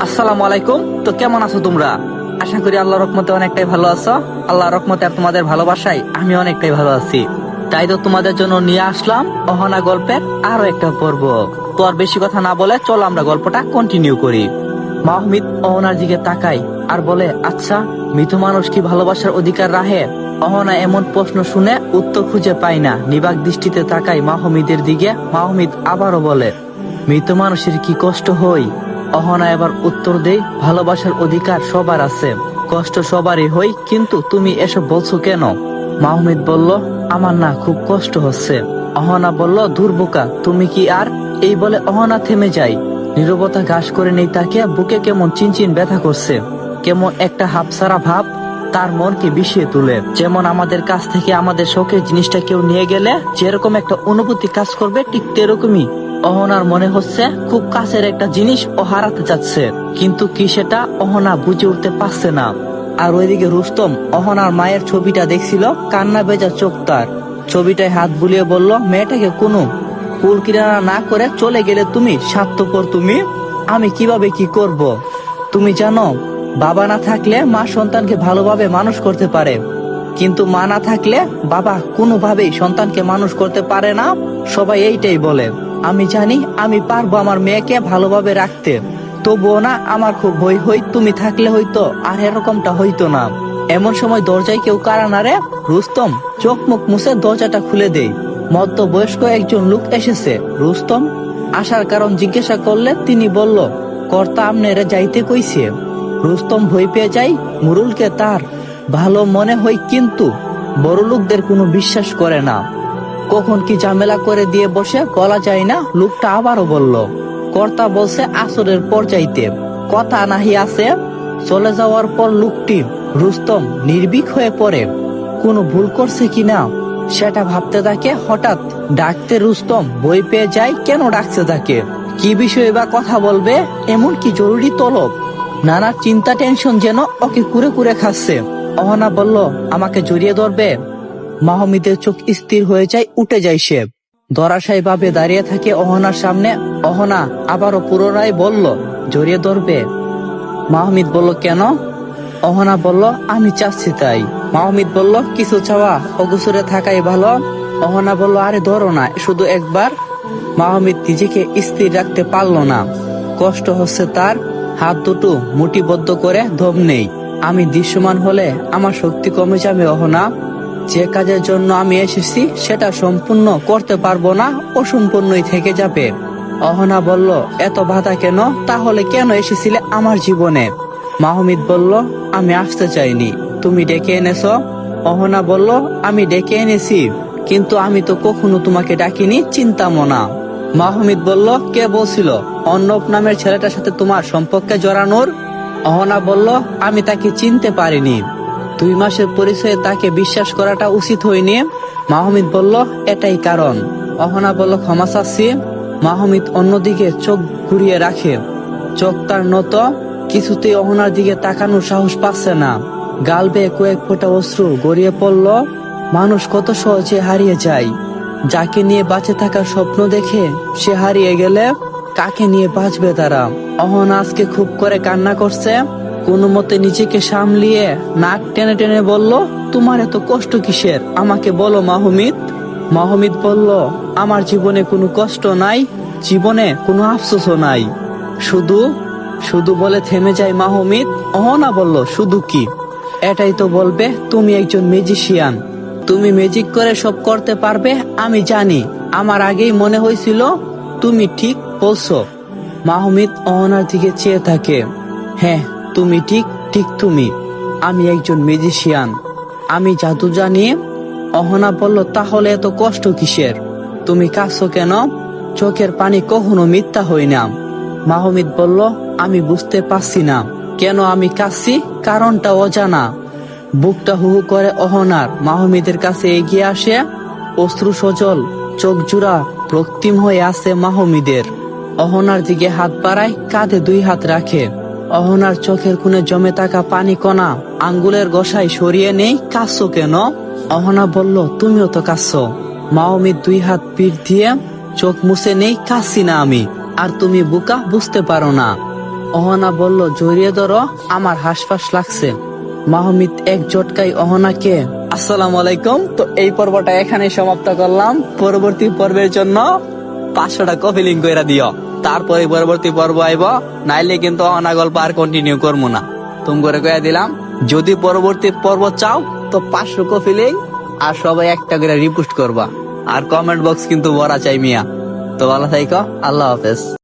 আসসালামু আলাইকুম। তো কেমন আছো তোমরা? আশা করি আল্লাহর রহমতে অনেকটাই ভালো আছো। আল্লাহর রহমতে আর তোমাদের ভালোবাসায় আমি অনেকটাই ভালো আছি। তাই তো তোমাদের জন্য নিয়ে আসলাম অহনা গল্পের আরো একটা পর্ব। তো আর বেশি কথা না বলে চলো আমরা গল্পটা কন্টিনিউ করি। মাহমিদ অহনার দিকে তাকায় আর বলে, আচ্ছা, মৃত মানুষ কি ভালোবাসার অধিকার রাখে? অহনা এমন প্রশ্ন শুনে উত্তর খুঁজে পায় না। নিবাক দৃষ্টিতে তাকায় মাহমিদের দিকে। মাহমিদ আবারও বলে, মৃত মানুষের কি কষ্ট হয়? অহনা এবার উত্তর দেয়, ভালোবাসার অধিকার সবার আছে, কষ্ট সবারই হয়, কিন্তু তুমি এসব বলছো কেন? মাহমিদ বলল, আমার না খুব কষ্ট হচ্ছে। অহনা বলল, দূর বোকা, তুমি কি আর? এই বলে অহনা থেমে যায়। নীরবতা ঘাস করে নেই তাকে। বুকে কেমন চিনচিন ব্যথা করছে, কেমন একটা হাফসারা ভাব তার মনকে বিষিয়ে তুলে। যেমন আমাদের কাছ থেকে আমাদের শখের জিনিসটা কেউ নিয়ে গেলে যেরকম একটা অনুভূতি কাজ করবে, ঠিক তেরকমই অহনার মনে হচ্ছে খুব কাছের একটা জিনিস ও হারাতে যাচ্ছে, কিন্তু কি সেটা অহনা বুঝে উঠতে পারছে না। আর ওইদিকে রুস্তম অহনার মায়ের ছবিটা দেখছিল, কান্না ভেজা চোখ তার। ছবিটায় হাত বুলিয়ে বলল, মেয়েটাকে কোনো কুল কিনারা না করে চলে গেলে তুমি, স্বার্থপর তুমি। আমি কিভাবে কি করব? তুমি জানো, বাবা না থাকলে মা সন্তানকে ভালোভাবে মানুষ করতে পারে, কিন্তু মা না থাকলে বাবা কোনোভাবেই সন্তানকে মানুষ করতে পারে না। সবাই এইটাই বলে। আমি জানি আমি পারবো আমার মেয়েকে ভালোভাবে রাখতে, তবুও না আমার খুব ভয় হই তুমি থাকলে হয়তো আর এরকমটা হইতো না। এমন সময় দরজায় কেউ কারা নাড়ে। রুস্তম চোখ মুখ মুছে দরজাটা খুলে দেয়। মধ্যবয়স্ক একজন লোক এসেছে। রুস্তম আসার কারণ জিজ্ঞাসা করলে তিনি বলল, কর্তা আমনেরে যাইতে কইছে। রুস্তম ভয় পেয়ে যায়। মুরুলকে তার ভালো মনে হয়, কিন্তু বড় লোকদের কোনো বিশ্বাস করে না। কখন কি ঝামেলা করে দিয়ে বসে বলা যায় না। লোকটা আবারও বলল, কর্তা বলছে আসরের পর যাইতে। কথা নাহি আছে। চলে যাওয়ার পর লোকটি রুস্তম নির্ভীক হয়ে পড়ে। কোনো ভুল করছে কিনা সেটা ভাবতে থাকে। হঠাৎ ডাকতে রুস্তম ভয় পেয়ে যায়। কেন ডাকছে তাকে? কি বিষয়ে বা কথা বলবে? এমন কি জরুরি তলব? নানা চিন্তা টেনশন যেন ওকে কুরে কুরে খাচ্ছে। অহনা বলল, আমাকে জড়িয়ে ধরবে? মাহমিদের চোখ স্থির হয়ে যায়, উঠে যায় সে। ধরাশায়ী ভাবে দাঁড়িয়ে থাকে অহনার সামনে। অহনা আবারও পুনরায় বলল, জড়িয়ে ধরবে? মাহমিদ বলল, কেন? অহনা বলল, আমি চাচ্ছি তাই। মাহমিদ বলল, কিছু চাওয়া অগুসরে থাকাই ভালো। অহনা বলল, আরে ধরো না, শুধু একবার। মাহমিদ নিজেকে স্থির রাখতে পারল না। কষ্ট হচ্ছে তার। হাত দুটো মুঠিবদ্ধ করে দম নেই। আমি দৃশ্যমান হলে আমার শক্তি কমে যাবে অহনা। যে কাজের জন্য আমি এসেছি সেটা সম্পূর্ণ করতে পারবো না, অসম্পূর্ণই থেকে যাবে। অহনা বলল, এত বাধা কেন? তাহলে কেন এসেছিলে আমার জীবনে? মাহমিদ বলল, আমি আসতে চাইনি, তুমি ডেকে এনেছ। অহনা বলল, আমি ডেকে এনেছি, কিন্তু আমি তো কখনো তোমাকে ডাকিনি, চিন্তামো না। মাহমিদ বলল, কে বলছিল অর্ণব নামের ছেলেটার সাথে তোমার সম্পর্কে জড়ানোর? অহনা বলল, আমি তাকে চিনতে পারিনি। 2 মাসের পরিচয়ে তাকে বিশ্বাস করাটা উচিত হয়নি। মাহমিদ বলল, এটাই কারণ। অহনা বলল, ক্ষমা চাচ্ছি। মাহমিদ অন্যদিকে চোখ ঘুরিয়ে রাখে। চোখ তার নত, কিছুতেই অহনার দিকে তাকানোর সাহস পাচ্ছে না। গাল বেয়ে কয়েক ফোঁটা অশ্রু গড়িয়ে পড়ল। মানুষ কত সহজে হারিয়ে যায়। যাকে নিয়ে বাঁচে থাকার স্বপ্ন দেখে সে হারিয়ে গেলে কাকে নিয়ে বাঁচবে তারা? অহনা আজকে খুব করে কান্না করছে। কোনো মতে নিজেকে সামলিয়ে নাক টেনে টেনে বলল, তোমার এত কষ্ট কিসের? আমাকে বলো মাহমিদ। মাহমিদ বলল, আমার জীবনে কোনো কষ্ট নাই, জীবনে কোনো আফসোসও নাই। শুধু শুধু বলে থেমে যায় মাহমিদ। অহনা বলল, শুধু কি? এটাই তো বলবে তুমি একজন ম্যাজিশিয়ান, তুমি ম্যাজিক করে সব করতে পারবে। আমি জানি, আমার আগেই মনে হয়েছিল তুমি ঠিক বলছো। মাহমিদ অহনার দিকে চেয়ে থাকে। হ্যাঁ, তুমি ঠিক, ঠিক তুমি। আমি একজন ম্যাজিশিয়ান, আমি জাদু জানি। অহনা বলল, তাহলে এত কষ্ট কিসের? তুমি কাঁদছো কেন? চোখের পানি কখনো মিথ্যা হয় না। মাহমিদ বলল, আমি বুঝতে পারছি না কেন আমি কাঁদছি, কারণটা অজানা। বুকটা হু হু করে অহনার মাহমিদের কাছে এগিয়ে আসে। অশ্রু সজল চোখ জোড়া রক্তিম হয়ে আছে মাহমিদের। অহনার দিকে হাত বাড়ায়, কাঁধে 2 হাত রাখে। অহনার চোখের কোণে জমে থাকা পানি কণা আঙ্গুলের গোসায় সরিয়ে নেই। কাঁদছো কেন? অহনা বলল, তুমিও তো কাঁদছো। মাহমিদ 2 হাত পিঠ দিয়ে চোখ মুছে নেই, কাঁদছি না আমি। আর তুমি বোকা, বুঝতে পারো না। অহনা বলল, জড়িয়ে ধরো, আমার হাসফাস লাগছে। মাহমিদ এক জটকাই অহনাকে। আসসালামু আলাইকুম। তো এই পর্বটা এখানে সমাপ্ত করলাম। পরবর্তী পর্বের জন্য 500টা কপি লিঙ্ক করে দিও। তারপরে পরবর্তী পর্ব আইব, নাইলে কিন্তু অহনা গল্প আর কন্টিনিউ করবো না। তুমি করে কয়ে দিলাম, যদি পরবর্তী পর্ব চাও তো 500 কপি লিঙ্ক আর সবাই একটা করে রিপোস্ট করবা। আর কমেন্ট বক্স কিন্তু ভরা চাই মিয়া। তো ভালো থাইকো, আল্লাহ হাফেজ।